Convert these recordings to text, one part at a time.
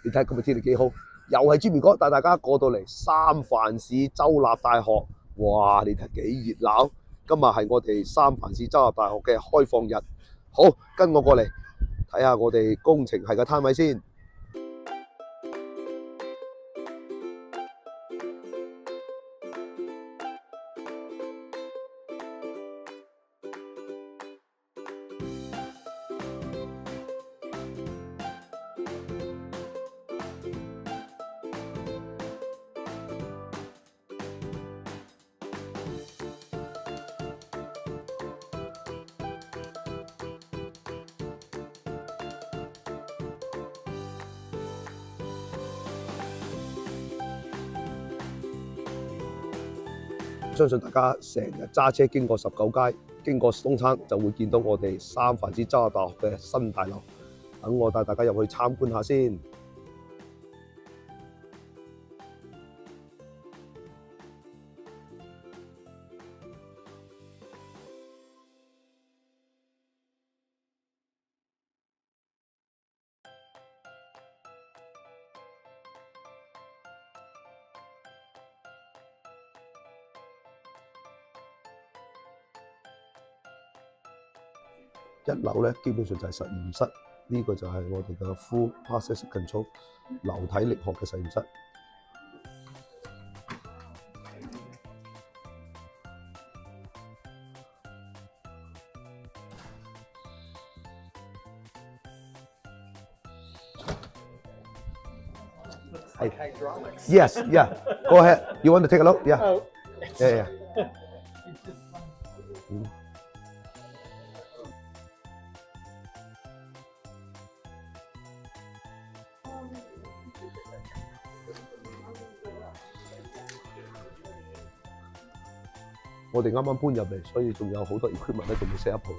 你睇今日天氣幾好，又係 Jimmy 哥帶大家過到嚟三藩市州立大學。哇！你睇幾熱鬧！今日係我哋三藩市州立大學嘅開放日。好，跟我過嚟睇下我哋工程系嘅攤位先。相信大家成日揸車經過19街，經過東餐，就會見到我哋三藩市州立大學嘅新大樓。等我帶大家入去參觀下先。一樓咧基本上就係實驗室，呢個就係我哋嘅 Full Process Control 流體力學嘅實驗室。Like hydraulics. Yes, yeah. Go ahead. You want to take a look? Yeah. Oh. Yeah, yeah. 我哋啱啱搬入嚟，所以仲有好多 equipment 咧，仲未 set up 好。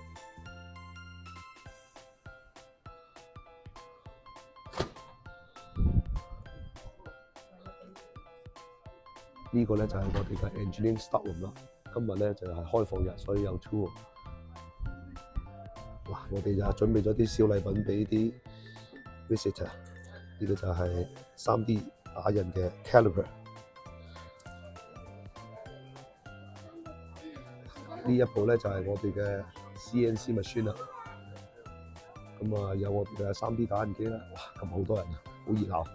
呢個咧就係我哋嘅 engineering staff room 啦。今日咧就係開放日，所以有 tour。嗱，我哋就準備咗啲小禮品俾啲 visitor。呢個就係 3D 打印嘅 caliper。呢一部咧就係我哋嘅 CNC machine 啦。咁啊，有我哋嘅 3D 打印機啦。哇，咁好多人啊，好熱鬧。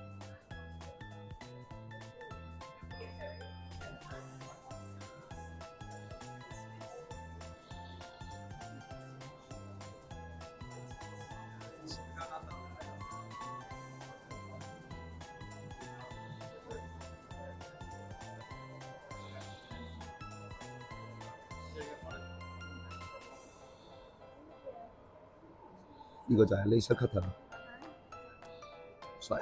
呢個就係 laser cutter， 帥。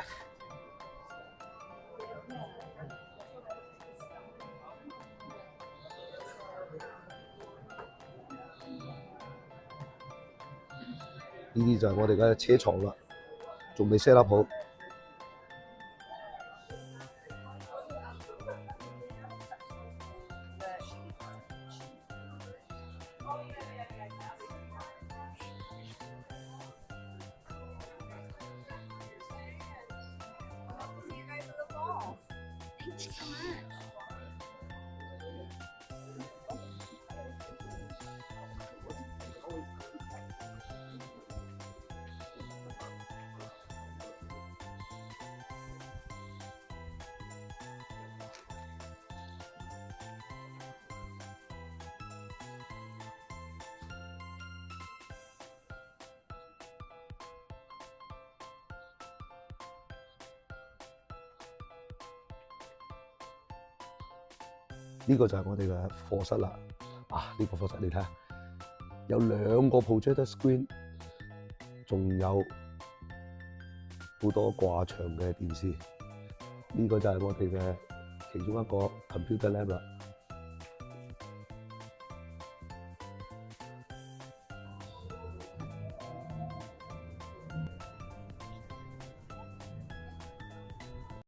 呢啲就係我哋嘅車床啦，仲未 set up 好。呢個就係我哋嘅課室啦。啊，呢個課室你睇下，有2個 projector screen， 仲有好多掛牆嘅電視。呢個就係我哋嘅其中一個 computer lab 啦。